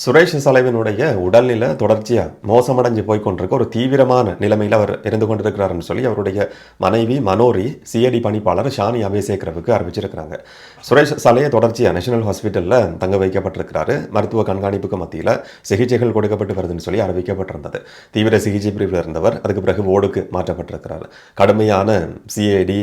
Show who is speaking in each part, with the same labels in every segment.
Speaker 1: சுரேஷ் சலைவனுடைய உடல்நிலை தொடர்ச்சியாக மோசமடைஞ்சு போய் கொண்டிருக்க ஒரு தீவிரமான நிலைமையில் அவர் இருந்து கொண்டிருக்கிறாருன்னு சொல்லி அவருடைய மனைவி மனோரி சிஐடி பணிப்பாளர் ஷானி அபேசேகரவுக்கு அறிவிச்சிருக்கிறாங்க. சுரேஷ் சலையை தொடர்ச்சியாக நேஷனல் ஹாஸ்பிட்டலில் தங்க வைக்கப்பட்டிருக்கிறாரு. மருத்துவ கண்காணிப்புக்கு மத்தியில் சிகிச்சைகள் கொடுக்கப்பட்டு வருதுன்னு சொல்லி அறிவிக்கப்பட்டிருந்தது. தீவிர சிகிச்சை பிரிவில் இருந்தவர் அதுக்கு பிறகு ஓடுக்கு மாற்றப்பட்டிருக்கிறார். கடுமையான சிஐடி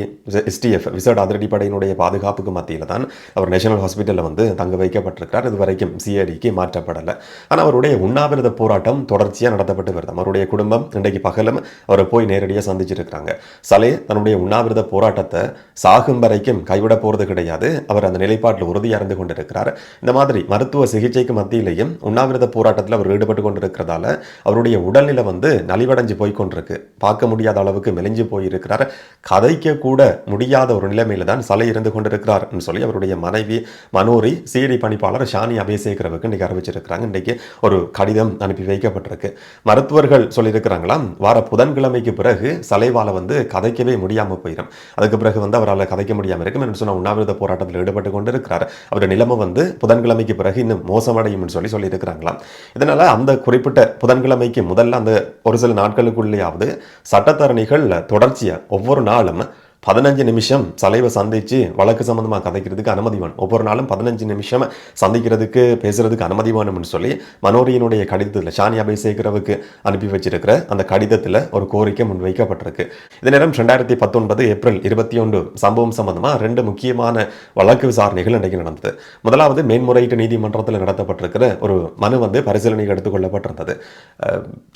Speaker 1: எஸ்டிஎஃப் விசேட அதிரடிப்படையினுடைய பாதுகாப்புக்கு மத்தியில் தான் அவர் நேஷனல் ஹாஸ்பிட்டலில் வந்து தங்க வைக்கப்பட்டிருக்கிறார். இது வரைக்கும் சிஐடிக்கு மாற்றப்படலை. ஆனால் அவருடைய உண்ணாவிரத போராட்டம் தொடர்ச்சியாக நடத்தப்பட்டு வருது. அவருடைய குடும்பம் இன்றைக்கு பகலும் அவரை போய் நேரடியாக சந்திச்சிருக்கிறாங்க. சலே தன்னுடைய உண்ணாவிரத போராட்டத்தை சாகும் வரைக்கும் கைவிட போறது கிடையாது. அவர் அந்த நிலைப்பாட்டில் உறுதியாக இருந்து கொண்டிருக்கிறார். இந்த மாதிரி மருத்துவ சிகிச்சைக்கு மத்தியிலையும் உண்ணாவிரத போராட்டத்தில் அவர் ஈடுபட்டு கொண்டிருக்கிறதால அவருடைய உடல்நிலை வந்து நலிவடைஞ்சு போய் கொண்டிருக்கு. பார்க்க முடியாத அளவுக்கு மெலிஞ்சு போயிருக்கிறார். கதைக்க கூட முடியாத ஒரு நிலைமையில தான் சலை இருந்து கொண்டிருக்கிறார் சொல்லி அவருடைய மனைவி மனோரி சிஐடி பணிப்பாளர் ஷானி அபேசேகரவுக்கு இன்னைக்கு அறிவிச்சிருக்கிறாங்க. இன்றைக்கு ஒரு கடிதம் அனுப்பி வைக்கப்பட்டிருக்கு. மருத்துவர்கள் சொல்லியிருக்கிறாங்களாம், வார புதன்கிழமைக்கு பிறகு சலைவால வந்து கதைக்கவே முடியாமல் போயிடும். அதுக்கு பிறகு வந்து அவரால் கதைக்க முடியாமல் இருக்கும் என்று சொன்ன உண்ணாவிரத போராட்டத்தில் ஈடுபட்டு கொண்டிருக்கிறார். அவருடைய நிலைமை வந்து புதன்கிழமைக்கு பிறகு இன்னும் மோசமடையும் சொல்லியிருக்கிறாங்களாம். இதனால அந்த குறிப்பிட்ட புதன்கிழமைக்கு முதல்ல அந்த ஒரு சில நாட்களுக்குள்ளேயாவது சட்டத்தரணிகள் தொடர்ச்சியா ஒவ்வொரு நாளும் 15 நிமிஷம் சலைவை சந்திச்சு வழக்கு சம்பந்தமாக கதைக்கிறதுக்கு அனுமதி வேணும். ஒவ்வொரு நாளும் 15 நிமிஷம் சந்திக்கிறதுக்கு பேசுறதுக்கு அனுமதி வேணும்னு சொல்லி மனோரியினுடைய கடிதத்தில் ஷானி அபேசேகரவுக்கு அனுப்பி வச்சிருக்கிற அந்த கடிதத்தில் ஒரு கோரிக்கை முன்வைக்கப்பட்டிருக்கு. இதே நேரம் 2019 ஏப்ரல் 21 சம்பவம் சம்பந்தமாக 2 முக்கியமான வழக்கு விசாரணைகள் இன்றைக்கு நடந்தது. முதலாவது மேன்முறையீட்டு நீதிமன்றத்தில் நடத்தப்பட்டிருக்கிற ஒரு மனு வந்து பரிசீலனைக்கு எடுத்துக்கொள்ளப்பட்டிருந்தது.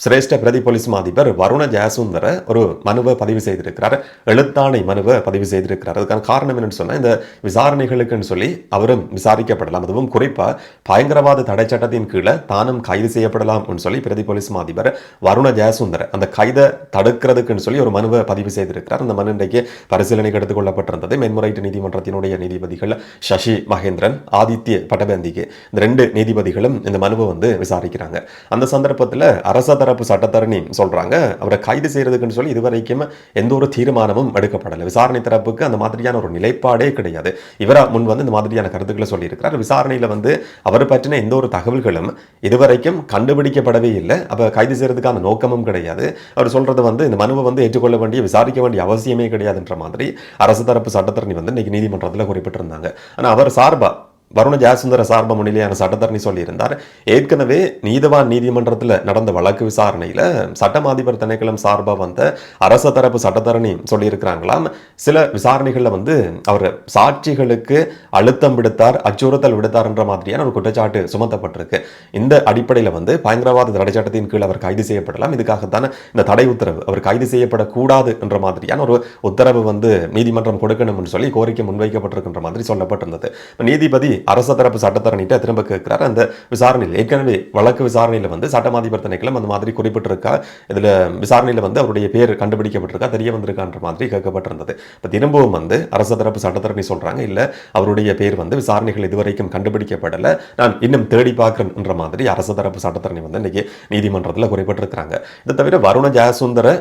Speaker 1: சிரேஷ்ட பிரதி போலீஸ் அதிபர் வருண ஜெயசுந்தர ஒரு மனுவை பதிவு செய்திருக்கிறார். எழுத்தாணை பதிவு செய்திருக்கிறார். அதுக்கான காரணம் என்னன்னு சொன்னா, இந்த விசாரணைகளுக்குன்னு சொல்லி அவரும் விசாரிக்கப்படலாம். அதுவும் குறிப்பா பயங்கரவாத தடை சட்டத்தின் கீழே தானும் கைது செய்யப்படலாம் சொல்லி பிரதி போலீஸ் அதிபர் வருண ஜெயசுந்தர் அந்த கைதை தடுக்கிறதுக்குன்னு சொல்லி ஒரு மனுவை பதிவு செய்திருக்கிறார். அந்த மனு இன்றைக்கு பரிசீலனைக்கு எடுத்துக் கொள்ளப்பட்டிருந்தது. மேன்முறையீட்டு நீதிமன்றத்தினுடைய நீதிபதிகள் சசி மகேந்திரன், ஆதித்ய பட்டபந்திக்கு இந்த 2 நீதிபதிகளும் இந்த மனுவை வந்து விசாரிக்கிறாங்க. அந்த சந்தர்ப்பத்தில் அரச தரப்பு சட்டத்தரணி சொல்றாங்க, அவரை கைது செய்யறதுக்குன்னு சொல்லி இதுவரைக்கும் எந்த ஒரு தீர்மானமும் எடுக்கப்படல. விசாரணை தரப்புக்கு அந்த மாதிரியான ஒரு நிலைப்பாடே கிடையாது. இவரா முன் வந்து இந்த மாதிரியான கருத்துக்களை சொல்லியிருக்கிறார். விசாரணையில் வந்து அவர் பற்றின எந்த ஒரு தகவல்களும் இதுவரைக்கும் கண்டுபிடிக்கப்படவே இல்லை. அப்ப கைது செய்யறதுக்கான நோக்கமும் கிடையாது. அவர் சொல்றது வந்து இந்த மனுவை வந்து ஏற்றுக்கொள்ள வேண்டிய விசாரிக்க வேண்டிய அவசியமே கிடையாதுன்ற மாதிரி அரசு தரப்பு சட்டத்தரணி வந்து இன்னைக்கு நீதிமன்றத்தில் குறிப்பிட்டிருந்தாங்க. ஆனா அவர் சார்பா வருண ஜெயசுந்தர சார்ப முன்னிலையான சட்டத்தரணி சொல்லியிருந்தார், ஏற்கனவே நீதவான் நீதிமன்றத்தில் நடந்த வழக்கு விசாரணையில் சட்டம் அதிபர் திணைக்களம் சார்பாக வந்த அரச தரப்பு சட்டத்தரணி சொல்லியிருக்கிறாங்களாம், சில விசாரணைகளில் வந்து அவர் சாட்சிகளுக்கு அழுத்தம் விடுத்தார், அச்சுறுத்தல் விடுத்தார் என்ற மாதிரியான ஒரு குற்றச்சாட்டு சுமத்தப்பட்டிருக்கு. இந்த அடிப்படையில் வந்து பயங்கரவாத தடை சட்டத்தின் கீழ் அவர் கைது செய்யப்படலாம். இதுக்காகத்தான இந்த தடை உத்தரவு, அவர் கைது செய்யப்படக்கூடாது என்ற மாதிரியான ஒரு உத்தரவு வந்து நீதிமன்றம் கொடுக்கணும்னு சொல்லி கோரிக்கை முன்வைக்கப்பட்டிருக்கின்ற மாதிரி சொல்லப்பட்டிருந்தது. நீதிபதி அரச தரப்பு சட்டத்தரணிட்ட திரும்ப கேட்கிறார். அந்த விசாரணையில் ஏற்கனவே வழக்கு விசாரணையில் வந்து சட்டமாதிபர் திணைக்களம் அந்த மாதிரி குறிப்பிட்டிருக்கா, இதுல விசாரணையில் வந்து அவருடைய பேர் கண்டுபிடிக்கப்பட்டிருக்கா, தெரிய வந்திருக்கான்ற மாதிரி கேட்கப்பட்டிருந்தது. இப்போ திரும்பவும் வந்து அரச தரப்பு சட்டத்தரணி சொல்றாங்க, இல்ல அவருடைய பேர் வந்து விசாரணைகள் இதுவரைக்கும் கண்டுபிடிக்கப்படல, நான் இன்னும் தேடி பார்க்கிறேன் என்ற மாதிரி அரச தரப்பு சட்டத்தரணி வந்து இன்னைக்கு நீதிமன்றத்தில் குறிப்பிட்டிருக்கிறாங்க. இதை தவிர வருண ஜெயசுந்தர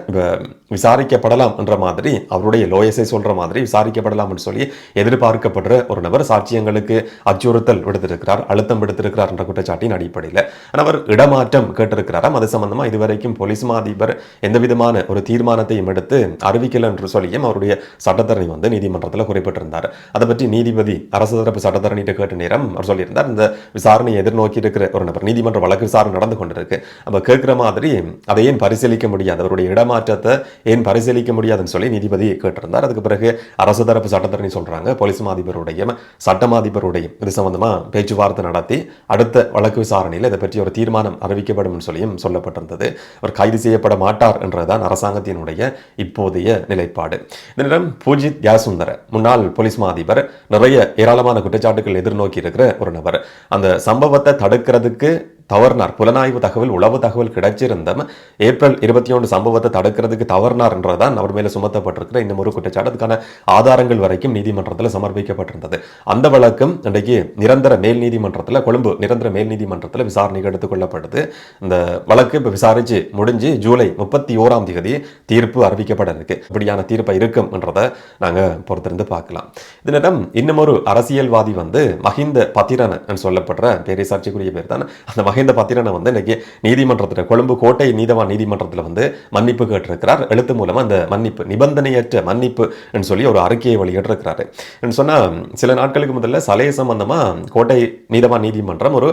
Speaker 1: விசாரிக்கப்படலாம் என்ற மாதிரி அவருடைய லோயஸை சொல்ற மாதிரி விசாரிக்கப்படலாம் சொல்லி எதிர்பார்க்கப்படுற ஒரு நபர் சாட்சியங்களுக்கு அச்சுறுத்தல் விடுத்திருக்கிறார், அழுத்தம் விடுத்திருக்கிறார் என்ற குற்றச்சாட்டின் அடிப்படையில் அவர் இடமாற்றம் கேட்டிருக்கிறாராம். அது சம்பந்தமா இதுவரைக்கும் போலீஸ் அதிபர் எந்த விதமான ஒரு தீர்மானத்தையும் எடுத்து அறிவிக்கல என்று சொல்லியும் அவருடைய சட்டத்தரணி வந்து நீதிமன்றத்தில் குறிப்பிட்டிருந்தார். அதை பற்றி நீதிபதி அரசு தரப்பு சட்டத்தரணிட்ட கேட்ட நேரம் அவர் சொல்லியிருந்தார், இந்த விசாரணையை எதிர்நோக்கி இருக்கிற ஒரு நபர், நீதிமன்ற வழக்கு விசாரணை நடந்து கொண்டிருக்கு, அப்ப கேட்கிற மாதிரி அதை ஏன் பரிசீலிக்க முடியாது, அவருடைய இடமாற்றத்தை ஏன் பரிசீலிக்க முடியாதுன்னு சொல்லி நீதிபதி கேட்டிருந்தார். அதுக்கு பிறகு அரசு தரப்பு சட்டத்தரணி சொல்றாங்க, போலீஸ் அதிபருடைய சட்டமாதிபருடைய இது சம்பந்தமா பேச்சுவார்த்தை நடத்தி அடுத்த வழக்கு விசாரணையில் இதை பற்றி ஒரு தீர்மானம் அறிவிக்கப்படும் சொல்லியும் சொல்லப்பட்டிருந்தது. அவர் கைது செய்யப்பட மாட்டார் என்றதான் அரசாங்கத்தினுடைய இப்போதைய நிலைப்பாடு. இந்த நேரம் பூஜித் ஜெயசுந்தர முன்னாள் போலீஸ் அதிபர், நிறைய ஏராளமான குற்றச்சாட்டுகள் எதிர்நோக்கி இருக்கிற ஒரு நபர், அந்த சம்பவத்தை தடுக்கிறதுக்கு தவறினார். புலனாய்வு தகவல், உளவு தகவல் கிடைச்சிருந்தும் ஏப்ரல் 21 சம்பவத்தை தடுக்கிறதுக்கு தவறினார் என்றதான் அவர் மேல சுமத்தப்பட்டிருக்கிற இன்னும் ஒரு குற்றச்சாட்டு. அதுக்கான ஆதாரங்கள் வரைக்கும் நீதிமன்றத்தில் சமர்ப்பிக்கப்பட்டிருந்தது. அந்த வழக்கம் இன்றைக்கு நிரந்தர மேல் நீதிமன்றத்தில், கொழும்பு நிரந்தர மேல் நீதிமன்றத்தில் விசாரணைக்கு எடுத்துக் கொள்ளப்படுது. இந்த வழக்கு இப்போ விசாரிச்சு முடிஞ்சு ஜூலை 31ஆம் தேதி தீர்ப்பு அறிவிக்கப்பட இருக்கு. இப்படியான தீர்ப்பை இருக்கும் என்றதை நாங்க பொறுத்திருந்து பார்க்கலாம். இதனிடம் இன்னும் ஒரு அரசியல்வாதி வந்து மஹிந்த பத்திரன் சொல்லப்படுற பேரை சாட்சிக்குரிய பேர் தான். அந்த மஹிந்த பத்திரனை வந்து இன்னைக்கு நீதிமன்றத்தில் கொழும்பு கோட்டை நீதவான் நீதிமன்றத்தில் வந்து மன்னிப்பு கேட்டிருக்கிறார். எழுத்து மூலமா அந்த மன்னிப்பு நிபந்தனையற்ற மன்னிப்பு சொல்லி ஒரு அறிக்கையை வெளியிட்டிருக்கிறாரு. சொன்னா சில நாட்களுக்கு முதல்ல சலே சம்பந்தமா கோட்டை நீதவான் நீதிமன்றம் ஒரு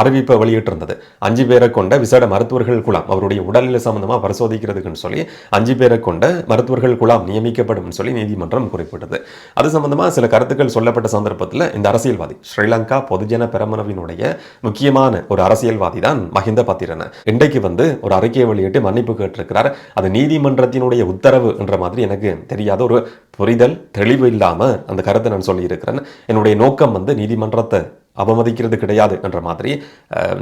Speaker 1: அறிவிப்பை வெளியிட்டிருந்தது. 5 பேரை கொண்ட விசேட மருத்துவர்கள் குழாம் அவருடைய உடல்நிலை சம்பந்தமா பரிசோதிக்கிறதுக்குன்னு சொல்லி 5 பேரை கொண்ட மருத்துவர்கள் குழாம் நியமிக்கப்படும் சொல்லி நீதிமன்றம் குறிப்பிட்டது. அது சம்பந்தமா சில கருத்துக்கள் சொல்லப்பட்ட சந்தர்ப்பத்தில் இந்த அரசியல்வாதி ஸ்ரீலங்கா பொதுஜன பெரமுனவினுடைய முக்கியமான ஒரு அரசியல்வாதி தான் மஹிந்த பத்திரன இன்றைக்கு வந்து ஒரு அறிக்கையை வெளியிட்டு மன்னிப்பு கேட்டிருக்கிறார். அது நீதிமன்றத்தினுடைய உத்தரவு என்ற மாதிரி எனக்கு தெரியாத ஒரு புரிதல் தெளிவு இல்லாம அந்த கருத்தை நான் சொல்லி இருக்கிறேன். என்னுடைய நோக்கம் வந்து நீதிமன்றத்தை அவமதிக்கிறது கிடையாது என்ற மாதிரி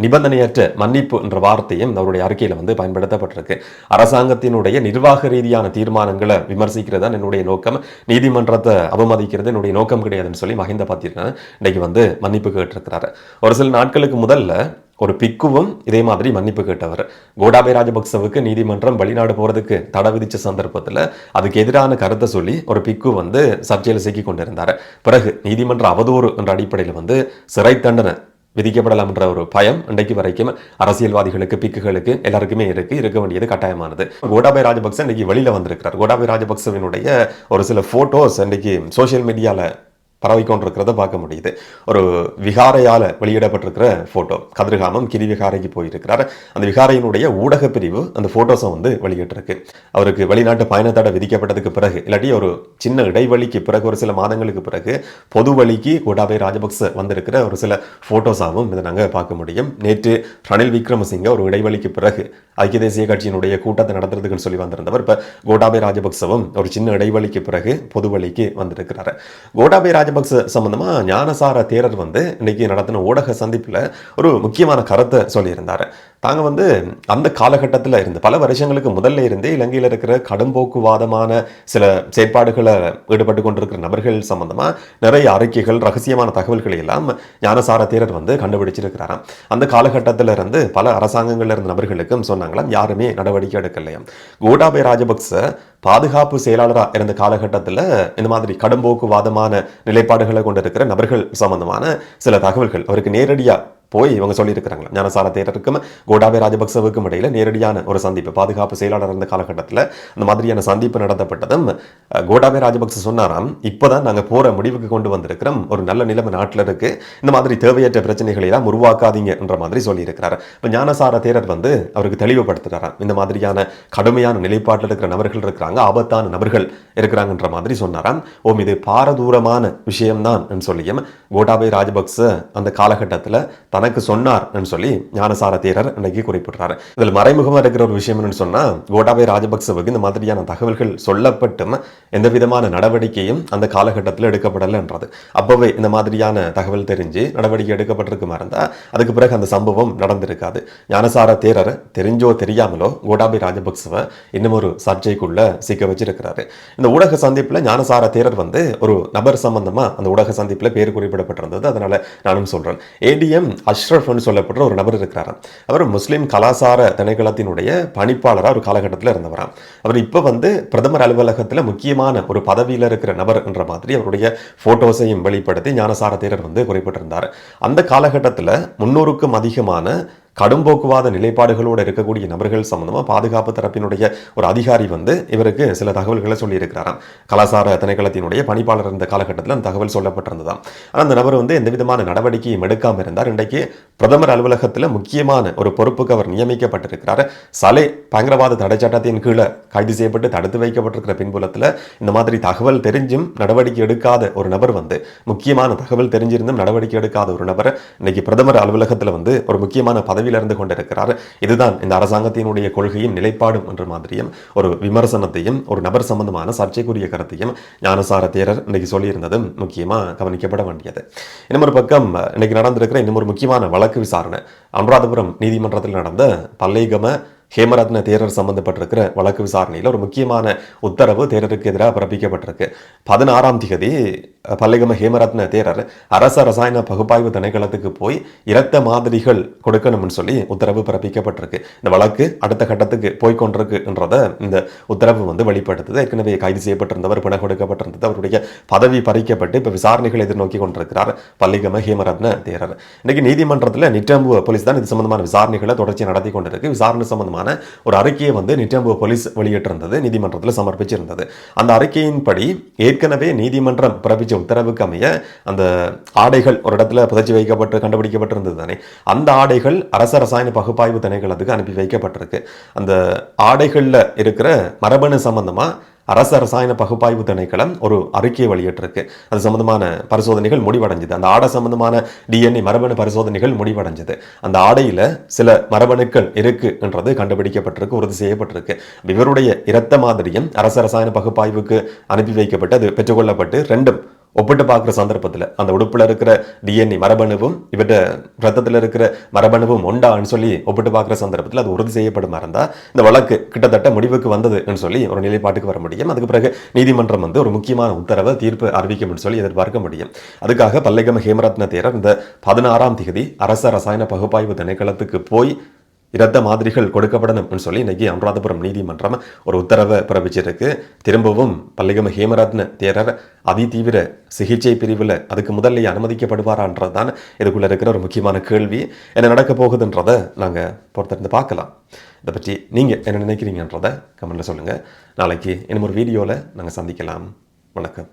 Speaker 1: நிபந்தனையற்ற மன்னிப்பு என்ற வார்த்தையும் அவருடைய அறிக்கையில் வந்து பயன்படுத்தப்பட்டிருக்கு. அரசாங்கத்தினுடைய நிர்வாக ரீதியான தீர்மானங்களை விமர்சிக்கிறது தான் என்னுடைய நோக்கம், நீதிமன்றத்தை அவமதிக்கிறது என்னுடைய நோக்கம் கிடையாதுன்னு சொல்லி மஹிந்த பத்திரன் இன்னைக்கு வந்து மன்னிப்பு கேட்டிருக்கிறாரு. ஒரு சில நாட்களுக்கு முதல்ல ஒரு பிக்குவும் இதே மாதிரி மன்னிப்பு கேட்டவர். கோட்டாபய ராஜபக்சவுக்கு நீதிமன்றம் வெளிநாடு போறதுக்கு தடை விதிச்ச சந்தர்ப்பத்தில் அதுக்கு எதிரான கருத்தை சொல்லி ஒரு பிக்கு வந்து சர்ச்சையில் சிக்கி கொண்டிருந்தார். பிறகு நீதிமன்ற அவதூறு என்ற அடிப்படையில் வந்து சிறை தண்டனை விதிக்கப்படலாம் என்ற ஒரு பயம் இன்றைக்கு வரைக்கும் அரசியல்வாதிகளுக்கு பிக்குகளுக்கு எல்லாருக்குமே இருக்க வேண்டியது கட்டாயமானது. கோட்டாபய ராஜபக்ச இன்னைக்கு வெளியில வந்திருக்கிறார். கோட்டாபய ராஜபக்சவினுடைய ஒரு சில போட்டோஸ் இன்னைக்கு சோசியல் மீடியால பரவி கொண்டிருக்கிறத பார்க்க முடியுது. ஒரு விகாரையால் வெளியிடப்பட்டிருக்கிற போட்டோ, கதிர்காமம் கிரி விகாரைக்கு போயிருக்கிறார். அந்த விகாரையினுடைய ஊடக பிரிவு அந்த போட்டோஸை வந்து வெளியிட்டிருக்கு. அவருக்கு வெளிநாட்டு பயணத்தடை விதிக்கப்பட்டதுக்கு பிறகு இல்லாட்டி ஒரு சின்ன இடைவெளிக்கு பிறகு ஒரு சில மாதங்களுக்கு பிறகு பொது வழிக்கு கோட்டாபய ராஜபக்ச வந்திருக்கிற ஒரு சில போட்டோஸாகவும் இதை நாங்கள் பார்க்க முடியும். நேற்று ரணில் விக்ரமசிங்க ஒரு இடைவெளிக்கு பிறகு ஐக்கிய தேசிய கட்சியினுடைய கூட்டத்தை நடத்துறதுக்குன்னு சொல்லி வந்திருந்தவர் இப்போ கோட்டாபய ராஜபக்சவும் ஒரு சின்ன இடைவெளிக்கு பிறகு பொது வழிக்கு வந்திருக்கிறார். கோட்டாபய ராஜபக்ச சம்பந்தமா ஞானசார தேரர் வந்து இன்னைக்கு நடத்தின ஊடக சந்திப்பில் ஒரு முக்கியமான கருத்தை சொல்லியிருந்தார். தாங்க வந்து அந்த காலகட்டத்தில் இருந்து பல வருஷங்களுக்கு முதல்ல இருந்தே இலங்கையில் இருக்கிற கடும்போக்குவாதமான சில செயற்பாடுகளை ஈடுபட்டு கொண்டிருக்கிற நபர்கள் சம்பந்தமா நிறைய அறிக்கைகள் ரகசியமான தகவல்களை எல்லாம் ஞானசார தேரர் வந்து கண்டுபிடிச்சிருக்கிறாராம். அந்த காலகட்டத்தில் இருந்து பல அரசாங்கங்கள்ல இருந்த நபர்களுக்கும் சொன்னாங்களாம், யாருமே நடவடிக்கை எடுக்கலையாம். கோட்டாபய ராஜபக்ச பாதுகாப்பு செயலாளராக இருந்த காலகட்டத்தில் இந்த மாதிரி கடும்போக்குவாதமான நிலைப்பாடுகளை கொண்டிருக்கிற நபர்கள் சம்பந்தமான சில தகவல்கள் அவருக்கு நேரடியாக போய் இவங்க சொல்லியிருக்கிறாங்களா. ஞானசார தேரருக்கும் கோட்டாபய ராஜபக்சவுக்கும் இடையில நேரடியான ஒரு சந்திப்பு, பாதுகாப்பு செயலாளர் இருந்த காலகட்டத்தில் அந்த மாதிரியான சந்திப்பு நடத்தப்பட்டதும் கோட்டாபய ராஜபக்ச சொன்னாராம், இப்போதான் நாங்கள் போற முடிவுக்கு கொண்டு வந்திருக்கிறோம், ஒரு நல்ல நிலைமை நாட்டில் இருக்கு, இந்த மாதிரி தேவையற்ற பிரச்சனைகளை எல்லாம் உருவாக்காதீங்க என்ற மாதிரி சொல்லியிருக்கிறார். இப்போ ஞானசார தேரர் வந்து அவருக்கு தெளிவுபடுத்துறாராம், இந்த மாதிரியான கடுமையான நிலைப்பாட்டில் இருக்கிற நபர்கள் இருக்கிறாங்க, ஆபத்தான நபர்கள் இருக்கிறாங்கன்ற மாதிரி சொன்னாராம். இது பாரதூரமான விஷயம்தான் சொல்லியும் கோட்டாபய ராஜபக்ச அந்த காலகட்டத்தில் தனக்கு சொன்னார் சொல்லி ஞானசார தேரர் இன்னைக்கு குறிப்பிட்டார். இதில் மறைமுகமாக இருக்கிற ஒரு விஷயம் என்னன்னு சொன்னா, கோட்டாபய ராஜபக்சவுக்கு இந்த மாதிரியான தகவல்கள் சொல்லப்பட்டும் எந்த விதமான நடவடிக்கையும் அந்த காலகட்டத்தில் எடுக்கப்படலைன்றது. அப்பவே இந்த மாதிரியான தகவல் தெரிஞ்சு நடவடிக்கை எடுக்கப்பட்டிருக்குமா இருந்தா அதுக்கு பிறகு அந்த சம்பவம் நடந்திருக்காது. ஞானசார தேரர் தெரிஞ்சோ தெரியாமலோ கோட்டாபய ராஜபக்சவை இன்னும் ஒரு சர்ச்சைக்குள்ள சிக்க வச்சிருக்கிறாரு. இந்த ஊடக சந்திப்பில் ஞானசார தேரர் வந்து ஒரு நபர் சம்பந்தமா அந்த ஊடக சந்திப்பில் பேர் குறிப்பிடப்பட்டிருந்தது. அதனால நானும் சொல்றேன், ஏடிஎம் அஷ்ரஃப் சொல்லப்படுற ஒரு நபர் இருக்கிறாராம். அவர் முஸ்லிம் கலாசார திணைக்களத்தினுடைய பணிப்பாளராக ஒரு காலகட்டத்தில் இருந்தவராம். அவர் இப்போ வந்து பிரதமர் அலுவலகத்தில் முக்கியமான ஒரு பதவியில் இருக்கிற நபர் என்ற மாதிரி அவருடைய போட்டோஸையும் வெளிப்படுத்தி ஞானசார தேரர் வந்து குறிப்பிட்டிருந்தார். அந்த காலகட்டத்தில் 300க்கும் அதிகமான கடும்போக்குவாத நிலைப்பாடுகளோடு இருக்கக்கூடிய நபர்கள் சம்பந்தமா பாதுகாப்பு தரப்பினுடைய ஒரு அதிகாரி வந்து இவருக்கு சில தகவல்களை சொல்லியிருக்கிறாராம். கலாசார திணைக்களத்தினுடைய பணிப்பாளர் இருந்த காலகட்டத்தில் அந்த தகவல் சொல்லப்பட்டிருந்ததாம். ஆனால் அந்த நபர் வந்து எந்த விதமான நடவடிக்கையும் எடுக்காமல் இருந்தார். இன்றைக்கு பிரதமர் அலுவலகத்தில் முக்கியமான ஒரு பொறுப்புக்கு அவர் நியமிக்கப்பட்டிருக்கிறார். சலே பயங்கரவாத தடை சட்டத்தின் கீழே கைது செய்யப்பட்டு தடுத்து வைக்கப்பட்டிருக்கிற பின்புலத்தில் இந்த மாதிரி தகவல் தெரிஞ்சும் நடவடிக்கை எடுக்காத ஒரு நபர் வந்து, முக்கியமான தகவல் தெரிஞ்சிருந்தும் நடவடிக்கை எடுக்காத ஒரு நபர் இன்னைக்கு பிரதமர் அலுவலகத்தில் வந்து ஒரு முக்கியமான பதவியில் இருந்து கொண்டிருக்கிறார். இதுதான் இந்த அரசாங்கத்தினுடைய கொள்கையும் நிலைப்பாடும் என்ற மாதிரியும் ஒரு விமர்சனத்தையும் ஒரு நபர் சம்பந்தமான சர்ச்சைக்குரிய கருத்தையும் ஞானசார தேரர் இன்னைக்கு சொல்லியிருந்ததும் முக்கியமாக கவனிக்கப்பட வேண்டியது. இன்னொரு பக்கம் இன்னைக்கு நடந்திருக்கிற இன்னும் ஒரு முக்கியமான வழக்கு விசாரணை அனுராதபுரம் நீதிமன்றத்தில் நடந்த பல்லைகம ஹேமரத்ன தேரர் சம்பந்தப்பட்டிருக்கிற வழக்கு விசாரணையில் ஒரு முக்கியமான உத்தரவு தேரருக்கு எதிராக பிறப்பிக்கப்பட்டிருக்கு. 16ஆம் திகதி பல்லிகம ஹேமரத்ன தேரர் அரச ரசாயன பகுப்பாய்வு திணைக்களத்துக்கு போய் இரத்த மாதிரிகள் கொடுக்கணும்னு சொல்லி உத்தரவு பிறப்பிக்கப்பட்டிருக்கு. இந்த வழக்கு அடுத்த கட்டத்துக்கு போய்கொண்டிருக்குன்றத இந்த உத்தரவு வெளிப்படுத்துது. ஏற்கனவே கைது செய்யப்பட்டிருந்தவர், பிணை கொடுக்கப்பட்டிருந்தது, அவருடைய பதவி பறிக்கப்பட்டு இப்ப விசாரணைகள் எதிர்நோக்கி கொண்டிருக்கிறார் பல்லிகம ஹேமரத்ன தேரர். இன்னைக்கு நீதிமன்றத்தில் நிட்டம்புவ போலீஸ் தான் இது சம்பந்தமான விசாரணைகளை தொடர்ச்சி நடத்தி கொண்டிருக்கு. விசாரணை சம்பந்தமான ஒரு அறிக்கையை நிட்டம்புவ போலீஸ் வெளியிட்டிருந்தது, நீதிமன்றத்தில் சமர்ப்பிச்சிருந்தது. அந்த அறிக்கையின்படி ஏற்கனவே நீதிமன்றம் பிறப்பிச்ச உத்தரவுக்கு அமைய அந்த ஆடைகள் ஒரு இடத்துல புதைச்சி வைக்கப்பட்டு கண்டுபிடிக்கப்பட்டிருந்தது தானே, அந்த ஆடைகள் அரச ரசாயன பகுப்பாய்வு திணைக்களத்துக்கு அனுப்பி வைக்கப்பட்டிருக்கு. அந்த ஆடைகள்ல இருக்கிற மரபணு சம்பந்தமா அரச ரசாயன பகுப்பாய்வு திணைக்களம் ஒரு அறிக்கையை வெளியிட்டிருக்கு. அது சம்பந்தமான பரிசோதனைகள் முடிவடைஞ்சது. அந்த ஆடை சம்பந்தமான DNA மரபணு பரிசோதனைகள் முடிவடைஞ்சது. அந்த ஆடையில சில மரபணுக்கள் இருக்குன்றது கண்டுபிடிக்கப்பட்டிருக்கு, உறுதி செய்யப்பட்டிருக்கு. இவருடைய இரத்த மாதிரியும் அரச ரசாயன பகுப்பாய்வுக்கு அனுப்பி வைக்கப்பட்டு அது பெற்றுக்கொள்ளப்பட்டு ரெண்டும் ஒப்பிட்டு பார்க்குற சந்தர்ப்பத்தில் அந்த உடுப்பில் இருக்கிற DNA மரபணுவும் இவற்ற ரத்தத்தில் இருக்கிற மரபணுவும் உண்டான்னு சொல்லி ஒப்பிட்டு பார்க்குற சந்தர்ப்பத்தில் அது உறுதி செய்யப்படுமா இருந்தால் இந்த வழக்கு கிட்டத்தட்ட முடிவுக்கு வந்ததுன்னு சொல்லி ஒரு நிலைப்பாட்டுக்கு வர முடியும். அதுக்கு பிறகு நீதிமன்றம் ஒரு முக்கியமான உத்தரவை தீர்ப்பு அறிவிக்கும் சொல்லி எதிர்பார்க்க முடியும். அதுக்காக பல்லிகம ஹேமரத்ன தேரர் இந்த 16ஆம் திகதி அரச ரசாயன பகுப்பாய்வு திணைக்களத்துக்கு போய் இரத்த மாதிரிகள் கொடுக்கப்படணும் சொல்லி இன்னைக்கு அனுராதபுரம் நீதிமன்றம் ஒரு உத்தரவை பிறப்பிச்சிருக்கு. திரும்பவும் பல்லிகம ஹேமரத்ன தேரர் அதிதீவிர சிகிச்சை பிரிவில் அதுக்கு முதல்ல அனுமதிக்கப்படுவாரான்றது தான் இதுக்குள்ள இருக்கிற ஒரு முக்கியமான கேள்வி. என்ன நடக்க போகுதுன்றதை நாங்கள் பொறுத்திருந்து பார்க்கலாம். இதை பற்றி நீங்கள் என்ன நினைக்கிறீங்கன்றதை கமெண்ட்ல சொல்லுங்கள். நாளைக்கு இன்னும் ஒரு வீடியோவில் நாங்கள் சந்திக்கலாம். வணக்கம்.